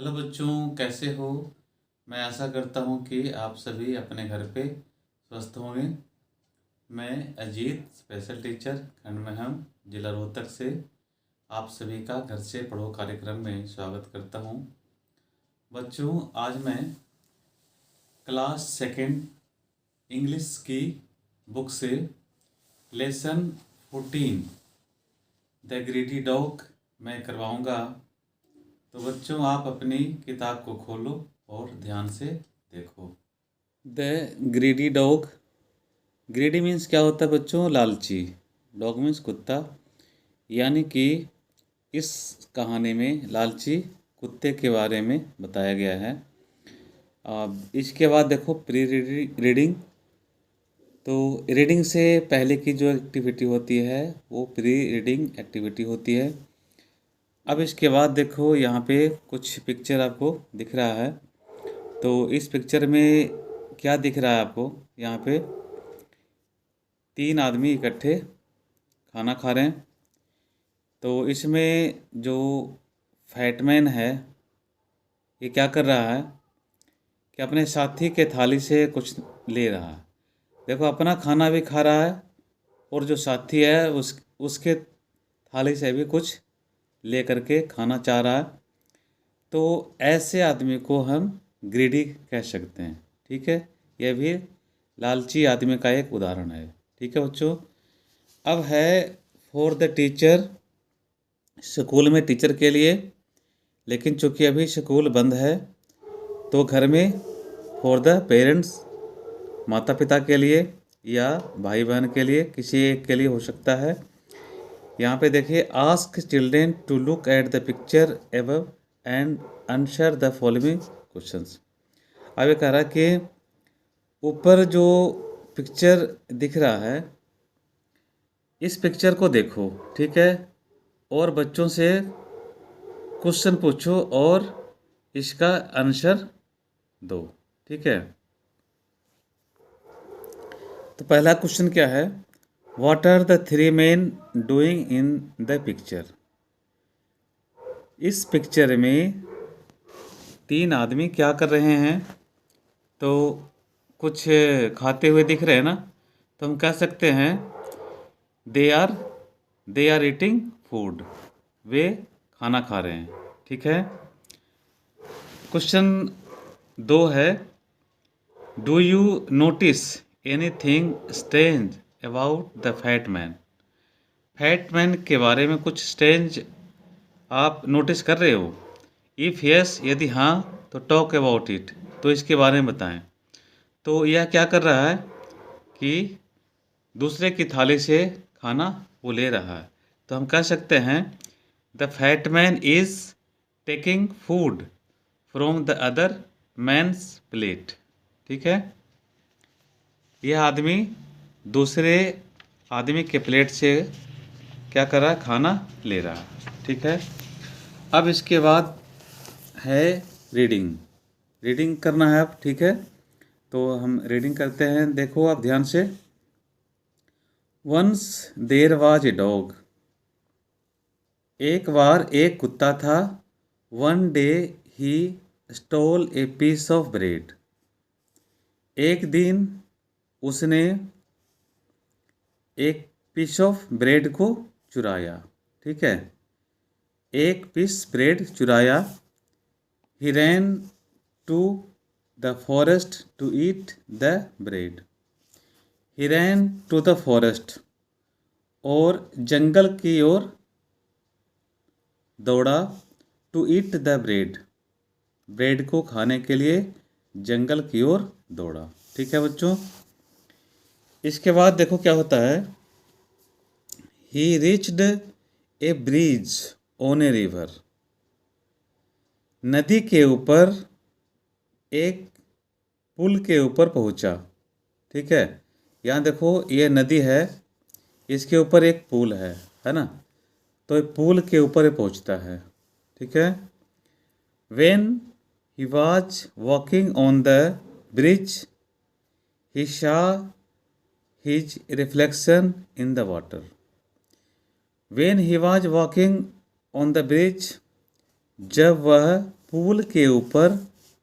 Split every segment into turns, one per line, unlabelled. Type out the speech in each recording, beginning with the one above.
Hello बच्चों, कैसे हो। मैं आशा करता हूँ कि आप सभी अपने घर पे स्वस्थ होंगे। मैं अजीत स्पेशल टीचर खंड महम जिला रोहतक से आप सभी का घर से पढ़ो कार्यक्रम में स्वागत करता हूँ। बच्चों, आज मैं क्लास सेकंड इंग्लिश की बुक से लेसन 14 द ग्रीडी डॉग मैं करवाऊँगा। तो बच्चों, आप अपनी किताब को खोलो और ध्यान से देखो। The greedy dog. Greedy means क्या होता है बच्चों? लालची। डॉग मीन्स कुत्ता। यानी कि इस कहानी में लालची कुत्ते के बारे में बताया गया है। इसके बाद देखो प्री रीडिंग। तो रीडिंग से पहले की जो एक्टिविटी होती है वो प्री रीडिंग एक्टिविटी होती है। अब इसके बाद देखो यहाँ पे कुछ पिक्चर आपको दिख रहा है। तो इस पिक्चर में क्या दिख रहा है आपको? यहाँ पे 3 आदमी इकट्ठे खाना खा रहे हैं। तो इसमें जो फैटमैन है ये क्या कर रहा है कि अपने साथी के थाली से कुछ ले रहा है। देखो, अपना खाना भी खा रहा है और जो साथी है उसके थाली से भी कुछ ले करके खाना चाह रहा है। तो ऐसे आदमी को हम ग्रीडी कह सकते हैं। ठीक है, यह भी लालची आदमी का एक उदाहरण है। ठीक है बच्चों। अब है फॉर द टीचर, स्कूल में टीचर के लिए। लेकिन चूंकि अभी स्कूल बंद है तो घर में फॉर द पेरेंट्स, माता पिता के लिए या भाई बहन के लिए, किसी एक के लिए हो सकता है। यहाँ पे देखिए, ask children to look at the picture above and answer the following questions. अब ये कह रहा है कि ऊपर जो पिक्चर दिख रहा है इस पिक्चर को देखो, ठीक है, और बच्चों से क्वेश्चन पूछो और इसका आंसर दो। ठीक है। तो पहला क्वेश्चन क्या है? What are the 3 men doing in the picture. इस पिक्चर में 3 आदमी क्या कर रहे हैं? तो कुछ खाते हुए दिख रहे हैं ना, तो हम कह सकते हैं दे आर ईटिंग फूड। वे खाना खा रहे हैं। ठीक है। क्वेश्चन 2 है, do you notice anything strange about the fat man. Fat man के बारे में कुछ स्ट्रेंज आप नोटिस कर रहे हो? इफ़ यस, यदि हाँ तो टॉक अबाउट इट, तो इसके बारे में बताएं। तो यह क्या कर रहा है कि दूसरे की थाली से खाना वो ले रहा है। तो हम कह सकते हैं the fat man is taking food from the other man's plate. ठीक है, यह आदमी दूसरे आदमी के प्लेट से क्या कर रहा है? खाना ले रहा है। ठीक है। अब इसके बाद है रीडिंग। रीडिंग करना है अब। ठीक है, तो हम रीडिंग करते हैं। देखो आप ध्यान से। Once there was a dog. एक बार एक कुत्ता था। One day he stole a piece of bread. एक दिन उसने एक पीस ऑफ ब्रेड को चुराया। ठीक है, एक पीस ब्रेड चुराया। He ran to the forest to eat the bread. He ran to the forest, और जंगल की ओर दौड़ा। To eat the bread, bread को खाने के लिए जंगल की ओर दौड़ा। ठीक है बच्चों। इसके बाद देखो क्या होता है। ही reached A bridge on a river. नदी के ऊपर, एक पुल के ऊपर पहुंचा। ठीक है, यहाँ देखो ये नदी है, इसके ऊपर एक पुल है ना। तो ये पुल के ऊपर पहुंचता है। ठीक है। When he was walking on the bridge, he saw his reflection in the water. When he was walking on the bridge, जब वह पुल के ऊपर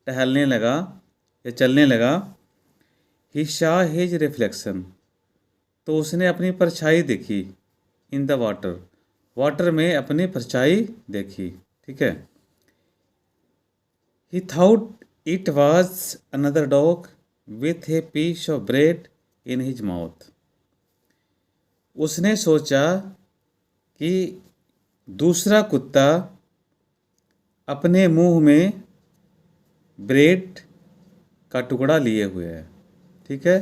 टहलने लगा या चलने लगा। ही शॉ हिज रिफ्लेक्शन, तो उसने अपनी परछाई देखी। इन द वाटर, वाटर में अपनी परछाई देखी। ठीक है। He thought it was another dog with a piece of bread in his mouth. उसने सोचा कि दूसरा कुत्ता अपने मुंह में ब्रेड का टुकड़ा लिए हुए है। ठीक है।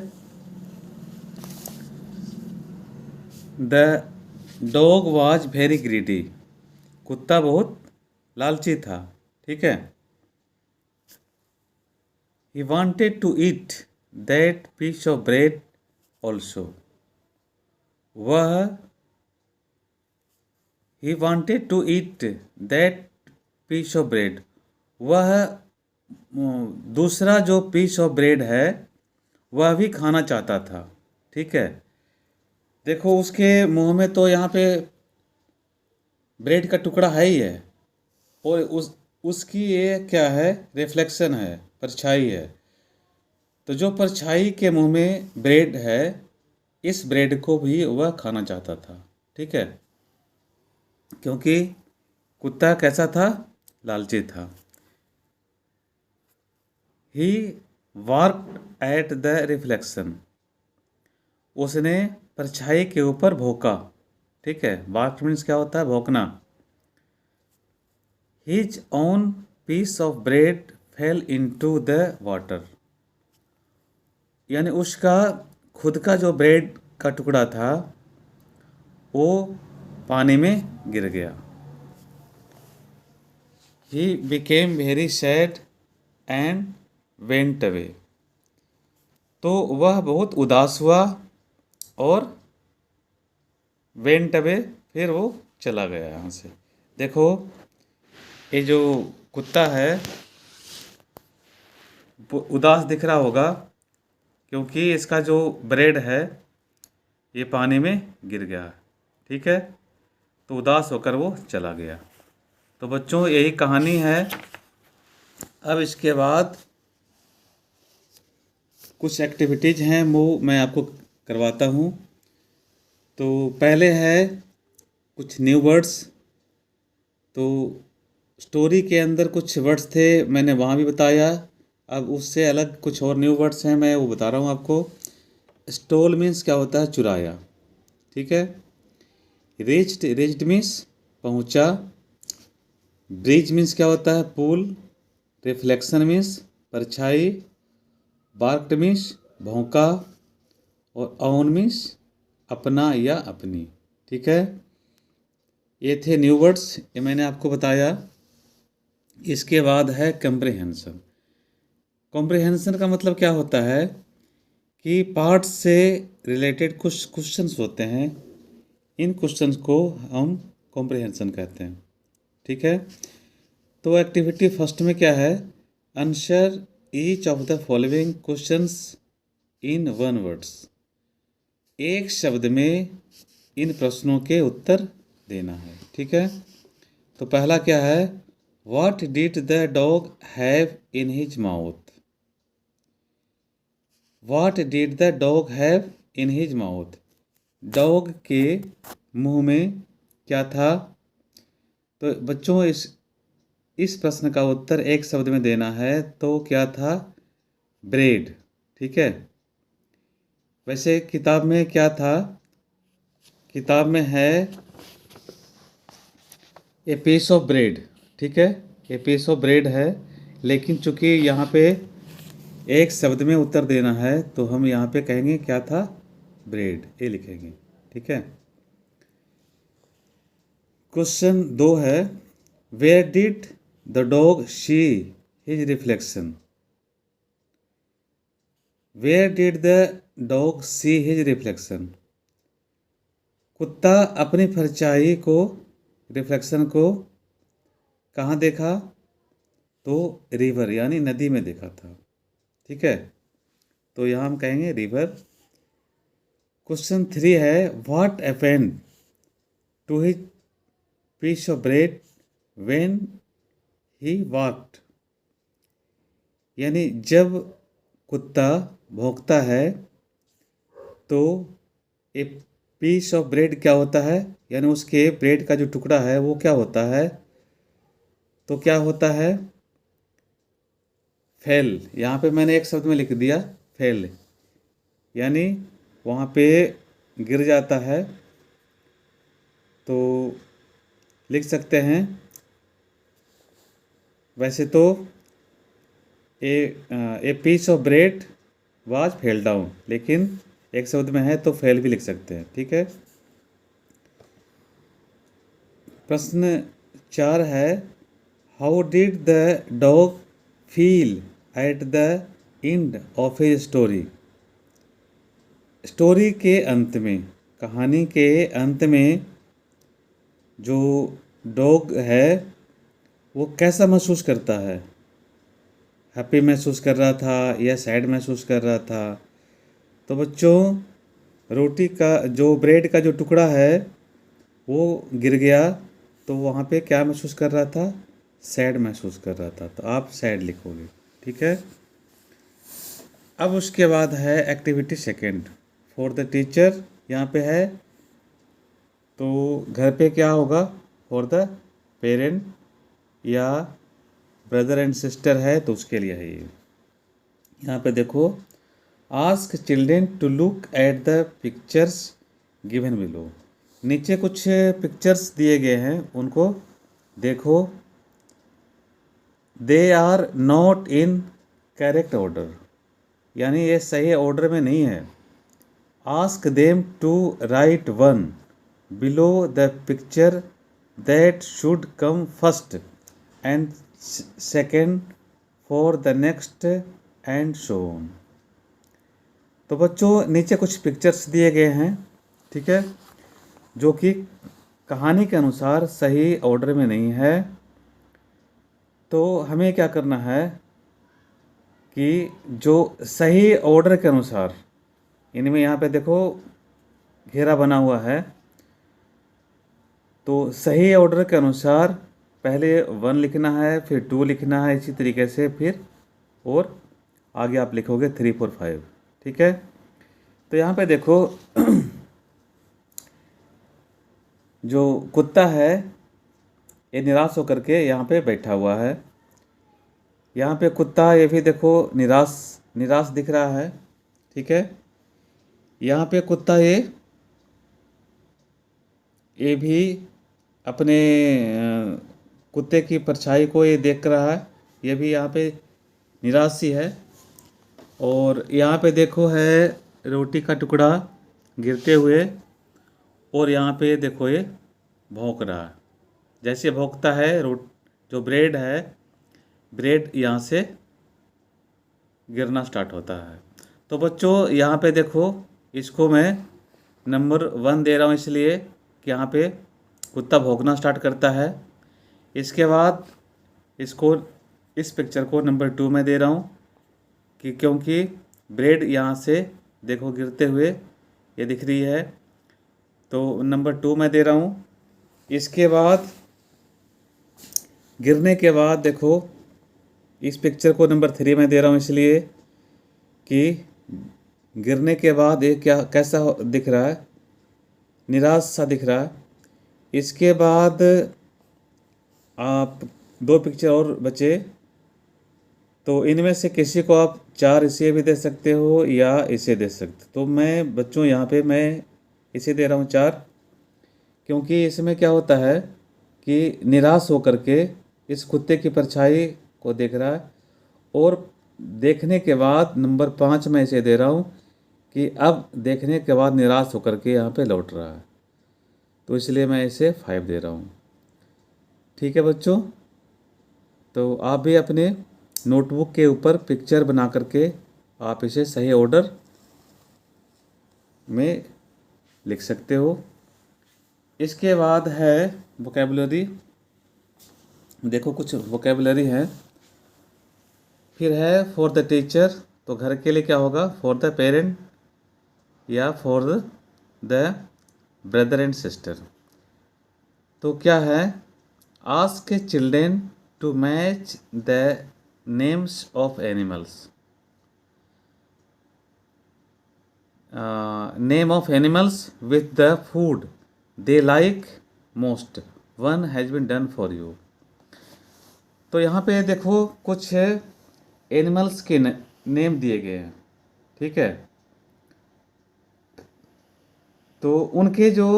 The dog was very greedy, कुत्ता बहुत लालची था। ठीक है। He wanted to eat that piece of bread also, वह he wanted to eat that piece of bread, वह दूसरा जो पीस ऑफ ब्रेड है वह भी खाना चाहता था। ठीक है। देखो उसके मुंह में तो यहाँ पे ब्रेड का टुकड़ा है ही है, और उसकी ये क्या है, रिफ्लेक्शन है, परछाई है। तो जो परछाई के मुंह में ब्रेड है, इस ब्रेड को भी वह खाना चाहता था। ठीक है। क्योंकि कुत्ता कैसा था, लालची था। He worked at the reflection, उसने परछाई के ऊपर भौंका। ठीक है। वर्क मीन्स क्या होता है, भौंकना। His own piece of bread fell into the water, यानी उसका खुद का जो ब्रेड का टुकड़ा था वो पानी में गिर गया। He became very sad and went away, तो वह बहुत उदास हुआ और वेंट अवे, फिर वो चला गया यहाँ से। देखो ये जो कुत्ता है वो उदास दिख रहा होगा, क्योंकि इसका जो ब्रेड है ये पानी में गिर गया। ठीक है। तो उदास होकर वो चला गया। तो बच्चों यही कहानी है। अब इसके बाद कुछ एक्टिविटीज़ हैं वो मैं आपको करवाता हूँ। तो पहले है कुछ न्यू वर्ड्स। तो स्टोरी के अंदर कुछ वर्ड्स थे, मैंने वहाँ भी बताया। अब उससे अलग कुछ और न्यू वर्ड्स हैं, मैं वो बता रहा हूँ आपको। स्टोल मीन्स क्या होता है, चुराया। ठीक है। रीच्ड, रीच्ड मीन्स पहुँचा। ब्रिज मीन्स क्या होता है, पुल। रिफ्लेक्शन मीन्स परछाई। बार्क्ड मीन्स भौंका। और ऑन मीन्स अपना या अपनी। ठीक है। ये थे न्यू वर्ड्स, ये मैंने आपको बताया। इसके बाद है कॉम्प्रिहेंशन। कॉम्प्रिहेंशन का मतलब क्या होता है कि पार्ट से रिलेटेड कुछ क्वेश्चंस होते हैं, इन क्वेश्चंस को हम कॉम्प्रिहेंशन कहते हैं। ठीक है। तो एक्टिविटी फर्स्ट में क्या है, answer each of the following questions in one words, एक शब्द में इन प्रश्नों के उत्तर देना है। ठीक है। तो पहला क्या है, what did the dog have in his mouth. What did the dog have in his mouth, dog के मुंह में क्या था। तो बच्चों इस प्रश्न का उत्तर एक शब्द में देना है, तो क्या था, ब्रेड। ठीक है। वैसे किताब में क्या था, किताब में है ए पीस ऑफ ब्रेड। ठीक है। ए पीस ऑफ ब्रेड है, लेकिन चूंकि यहाँ पे एक शब्द में उत्तर देना है तो हम यहाँ पे कहेंगे क्या था, ब्रेड, ये लिखेंगे। ठीक है। क्वेश्चन 2 है, where did the dog see his reflection. Where did the dog see his reflection, कुत्ता अपनी परछाई को, रिफ्लेक्शन को कहाँ देखा, तो रिवर यानी नदी में देखा था। ठीक है। तो यहाँ हम कहेंगे रिवर। क्वेश्चन 3 है, what happened to his piece of bread when he walked, यानी जब कुत्ता भौंकता है तो ए पीस ऑफ ब्रेड क्या होता है, यानी उसके ब्रेड का जो टुकड़ा है वो क्या होता है, तो क्या होता है, फेल। यहाँ पे मैंने एक शब्द में लिख दिया फेल, यानी वहाँ पे गिर जाता है। तो लिख सकते हैं, वैसे तो a piece of bread was fell down, लेकिन एक शब्द में है तो फेल भी लिख सकते हैं। ठीक है। प्रश्न 4 है, how did the dog feel at the end of a story. Story के अंत में, कहानी के अंत में जो डॉग है वो कैसा महसूस करता है, हैप्पी महसूस कर रहा था या सैड महसूस कर रहा था। तो बच्चों, रोटी का जो ब्रेड का जो टुकड़ा है वो गिर गया, तो वहाँ पे क्या महसूस कर रहा था, सैड महसूस कर रहा था, तो आप सैड लिखोगे। ठीक है। अब उसके बाद है activity second for the teacher, यहाँ पे है तो घर पे क्या होगा, फॉर द पेरेंट या ब्रदर एंड सिस्टर है तो उसके लिए है ये। यहाँ पे देखो, ask children to look at the pictures given below. नीचे कुछ पिक्चर्स दिए गए हैं, उनको देखो। They are not in correct order, यानी ये सही ऑर्डर में नहीं है। Ask them to write one below the picture that should come first and second for the next and so on. तो बच्चों, नीचे कुछ पिक्चर्स दिए गए हैं, ठीक है, जो कि कहानी के अनुसार सही ऑर्डर में नहीं है। तो हमें क्या करना है कि जो सही ऑर्डर के अनुसार, इनमें यहाँ पे देखो घेरा बना हुआ है, तो सही ऑर्डर के अनुसार पहले 1 लिखना है, फिर 2 लिखना है, इसी तरीके से फिर और आगे आप लिखोगे 3, 4, 5। ठीक है। तो यहाँ पे देखो जो कुत्ता है ये निराश होकर के यहाँ पे बैठा हुआ है। यहाँ पे कुत्ता ये भी देखो निराश दिख रहा है। ठीक है। यहाँ पे कुत्ता ये भी अपने कुत्ते की परछाई को ये देख रहा है, ये भी यहाँ पे निराश ही है। और यहाँ पे देखो है रोटी का टुकड़ा गिरते हुए, और यहाँ पे देखो ये भौंक रहा है। जैसे भौंकता है जो ब्रेड है, ब्रेड यहाँ से गिरना स्टार्ट होता है। तो बच्चों यहाँ पे देखो, इसको मैं नंबर 1 दे रहा हूँ इसलिए कि यहाँ पे कुत्ता भौंकना स्टार्ट करता है। इसके बाद इस पिक्चर को नंबर 2 में दे रहा हूँ कि क्योंकि ब्रेड यहाँ से देखो गिरते हुए ये दिख रही है, तो नंबर 2 में दे रहा हूँ। इसके बाद गिरने के बाद देखो इस पिक्चर को नंबर 3 में दे रहा हूँ इसलिए कि गिरने के बाद ये कैसा दिख रहा है, निराश सा दिख रहा है। इसके बाद आप 2 पिक्चर और बचे, तो इनमें से किसी को आप 4 इसे भी दे सकते हो या इसे दे सकते। तो मैं बच्चों यहाँ पे मैं इसे दे रहा हूँ 4, क्योंकि इसमें क्या होता है कि निराश होकर के इस कुत्ते की परछाई को देख रहा है, और देखने के बाद नंबर 5 में इसे दे रहा हूँ कि अब देखने के बाद निराश होकर के यहाँ पे लौट रहा है, तो इसलिए मैं इसे 5 दे रहा हूँ। ठीक है बच्चों, तो आप भी अपने नोटबुक के ऊपर पिक्चर बना करके आप इसे सही ऑर्डर में लिख सकते हो। इसके बाद है वोकैबुलरी। देखो कुछ वोकैबुलरी है। फिर है फॉर द टीचर, तो घर के लिए क्या होगा, फॉर द पेरेंट या for the brother and sister. तो क्या है, ask children to match the names of animals. Name of animals with the food they like most. One has been done for you. तो यहाँ पे देखो कुछ animals के नेम दिए गए हैं, ठीक है। तो उनके जो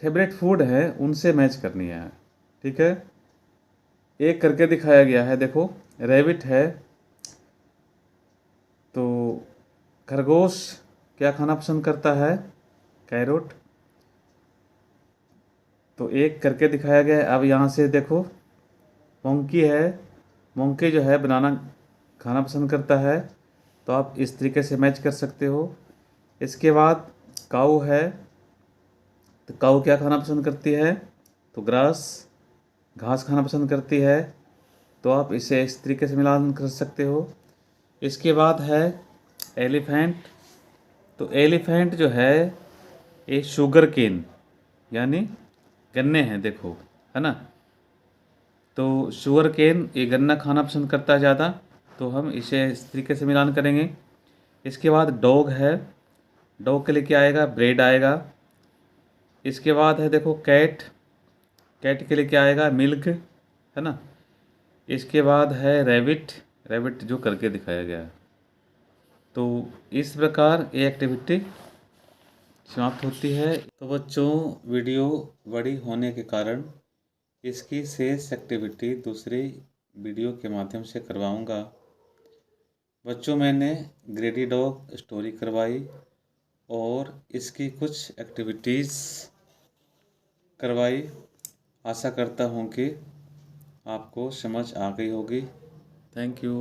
फेवरेट फूड है उनसे मैच करनी है, ठीक है। एक करके दिखाया गया है, देखो रैबिट है, तो खरगोश क्या खाना पसंद करता है, कैरोट। तो एक करके दिखाया गया है। अब यहाँ से देखो मोंकी है, मोंकी जो है बनाना खाना पसंद करता है, तो आप इस तरीके से मैच कर सकते हो। इसके बाद काऊ है, तो काऊ क्या खाना पसंद करती है, तो ग्रास, घास खाना पसंद करती है, तो आप इसे इस तरीके से मिलान कर सकते हो। इसके बाद है एलिफेंट, तो एलिफेंट जो है ये शुगर केन यानी गन्ने हैं, देखो है ना। तो शुगर केन ये गन्ना खाना पसंद करता है ज़्यादा, तो हम इसे इस तरीके से मिलान करेंगे। इसके बाद डॉग है, डॉग के लिए क्या आएगा, ब्रेड आएगा। इसके बाद है देखो कैट, कैट के लिए क्या आएगा, मिल्क, है ना। इसके बाद है रैबिट, रैबिट जो करके दिखाया गया है। तो इस प्रकार ये एक्टिविटी समाप्त होती है। तो बच्चों वीडियो बड़ी होने के कारण इसकी शेष एक्टिविटी दूसरी वीडियो के माध्यम से करवाऊंगा। बच्चों मैंने ग्रेडी डॉग स्टोरी करवाई और इसकी कुछ एक्टिविटीज़ करवाई। आशा करता हूँ कि आपको समझ आ गई होगी। Thank you.